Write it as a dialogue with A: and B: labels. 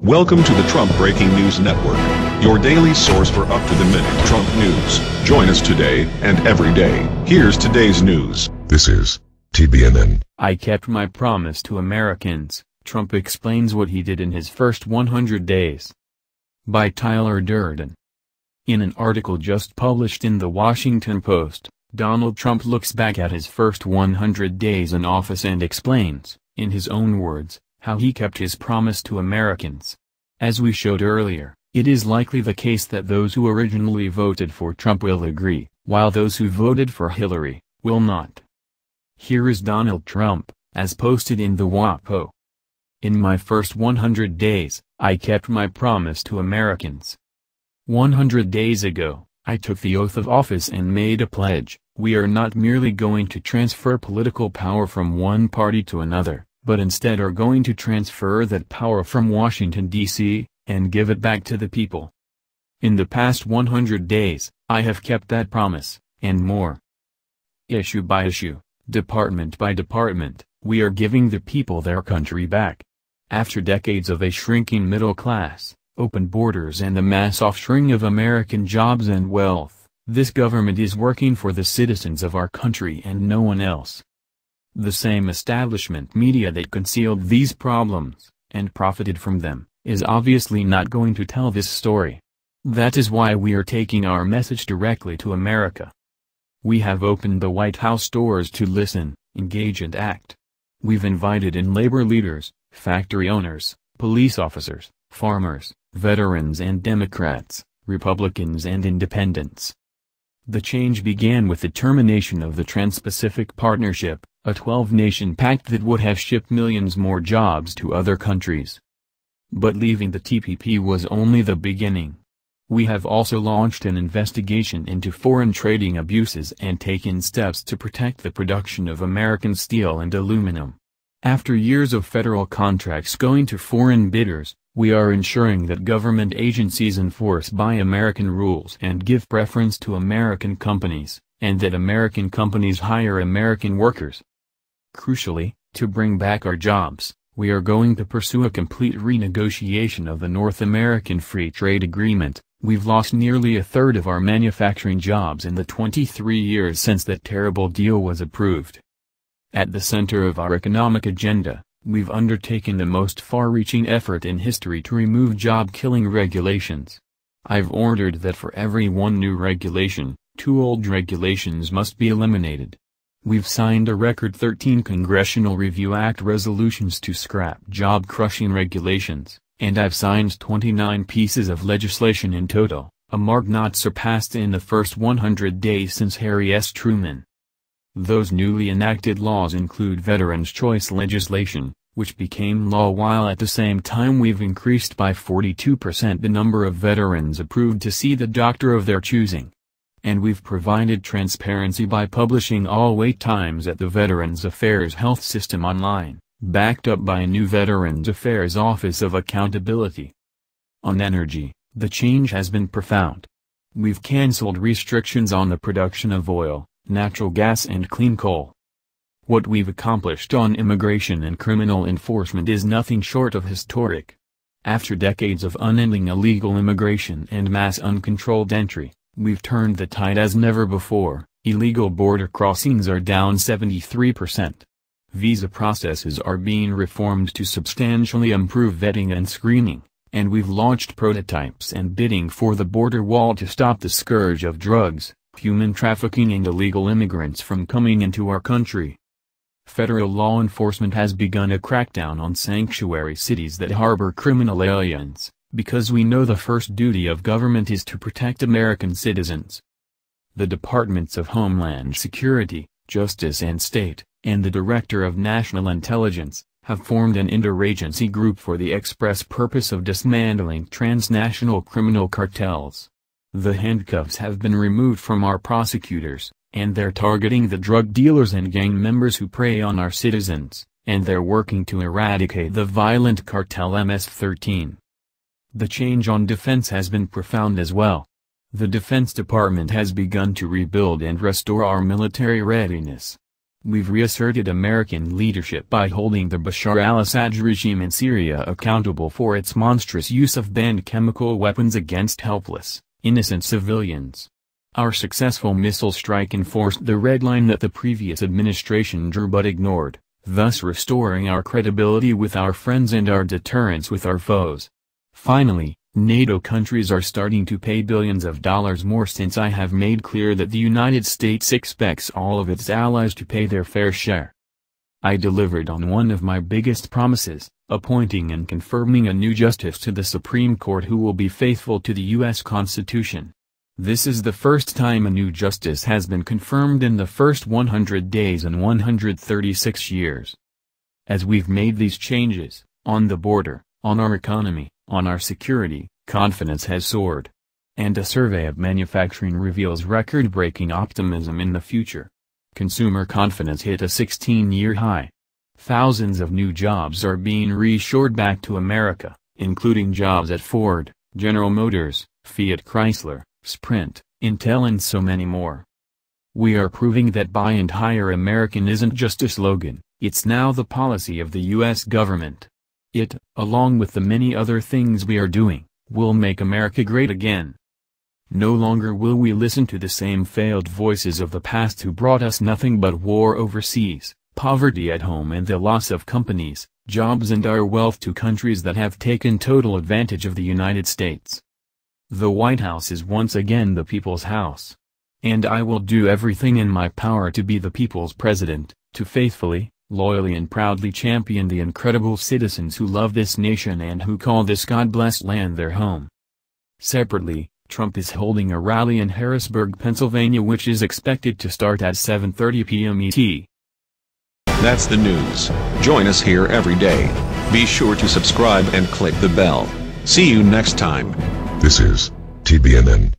A: Welcome to the Trump Breaking News Network, your daily source for up-to-the-minute Trump news. Join us today and every day. Here's today's news.
B: This is TBNN.
C: I kept my promise to Americans. Trump explains what he did in his first 100 days. By Tyler Durden. In an article just published in the Washington Post, Donald Trump looks back at his first 100 days in office and explains, in his own words, how he kept his promise to Americans. As we showed earlier, it is likely the case that those who originally voted for Trump will agree, while those who voted for Hillary will not. Here is Donald Trump, as posted in the WaPo. In my first 100 days, I kept my promise to Americans. 100 days ago, I took the oath of office and made a pledge: we are not merely going to transfer political power from one party to another, but instead are going to transfer that power from Washington, D.C., and give it back to the people. In the past 100 days, I have kept that promise, and more. Issue by issue, department by department, we are giving the people their country back. After decades of a shrinking middle class, open borders and the mass offshoring of American jobs and wealth, this government is working for the citizens of our country and no one else. The same establishment media that concealed these problems, and profited from them, is obviously not going to tell this story. That is why we are taking our message directly to America. We have opened the White House doors to listen, engage and act. We've invited in labor leaders, factory owners, police officers, farmers, veterans and Democrats, Republicans and independents. The change began with the termination of the Trans-Pacific Partnership, a 12-nation pact that would have shipped millions more jobs to other countries. But leaving the TPP was only the beginning. We have also launched an investigation into foreign trading abuses and taken steps to protect the production of American steel and aluminum. After years of federal contracts going to foreign bidders, we are ensuring that government agencies enforce Buy American rules and give preference to American companies, and that American companies hire American workers. Crucially, to bring back our jobs, we are going to pursue a complete renegotiation of the North American Free Trade Agreement. We've lost nearly a third of our manufacturing jobs in the 23 years since that terrible deal was approved. At the center of our economic agenda, we've undertaken the most far-reaching effort in history to remove job-killing regulations. I've ordered that for every one new regulation, 2 old regulations must be eliminated. We've signed a record 13 Congressional Review Act resolutions to scrap job-crushing regulations, and I've signed 29 pieces of legislation in total, a mark not surpassed in the first 100 days since Harry S. Truman. Those newly enacted laws include veterans' choice legislation, which became law while at the same time we've increased by 42% the number of veterans approved to see the doctor of their choosing. And we've provided transparency by publishing all wait times at the Veterans Affairs Health System online, backed up by a new Veterans Affairs Office of Accountability. On energy, the change has been profound. We've canceled restrictions on the production of oil, natural gas and clean coal. What we've accomplished on immigration and criminal enforcement is nothing short of historic. After decades of unending illegal immigration and mass uncontrolled entry, we've turned the tide as never before. Illegal border crossings are down 73%. Visa processes are being reformed to substantially improve vetting and screening, and we've launched prototypes and bidding for the border wall to stop the scourge of drugs, human trafficking and illegal immigrants from coming into our country. Federal law enforcement has begun a crackdown on sanctuary cities that harbor criminal aliens, because we know the first duty of government is to protect American citizens. The Departments of Homeland Security, Justice and State, and the Director of National Intelligence, have formed an interagency group for the express purpose of dismantling transnational criminal cartels. The handcuffs have been removed from our prosecutors, and they're targeting the drug dealers and gang members who prey on our citizens, and they're working to eradicate the violent cartel MS-13. The change on defense has been profound as well. The Defense Department has begun to rebuild and restore our military readiness. We've reasserted American leadership by holding the Bashar al-Assad regime in Syria accountable for its monstrous use of banned chemical weapons against helpless, innocent civilians. Our successful missile strike enforced the red line that the previous administration drew but ignored, thus restoring our credibility with our friends and our deterrence with our foes. Finally, NATO countries are starting to pay billions of dollars more since I have made clear that the United States expects all of its allies to pay their fair share. I delivered on one of my biggest promises, appointing and confirming a new justice to the Supreme Court who will be faithful to the U.S. Constitution. This is the first time a new justice has been confirmed in the first 100 days in 136 years. As we've made these changes, on the border, on our economy, on our security, confidence has soared. And a survey of manufacturing reveals record-breaking optimism in the future. Consumer confidence hit a 16-year high. Thousands of new jobs are being reshored back to America, including jobs at Ford, General Motors, Fiat Chrysler, Sprint, Intel and so many more. We are proving that Buy and Hire American isn't just a slogan, it's now the policy of the U.S. government. It, along with the many other things we are doing, will make America great again. No longer will we listen to the same failed voices of the past who brought us nothing but war overseas, poverty at home and the loss of companies, jobs and our wealth to countries that have taken total advantage of the United States. The White House is once again the people's house. And I will do everything in my power to be the people's president, to faithfully, loyally and proudly champion the incredible citizens who love this nation and who call this God-blessed land their home. Separately, Trump is holding a rally in Harrisburg, Pennsylvania which is expected to start at 7:30 p.m. ET.
A: That's the news. Join us here every day. Be sure to subscribe and click the bell. See you next time.
B: This is TBNN.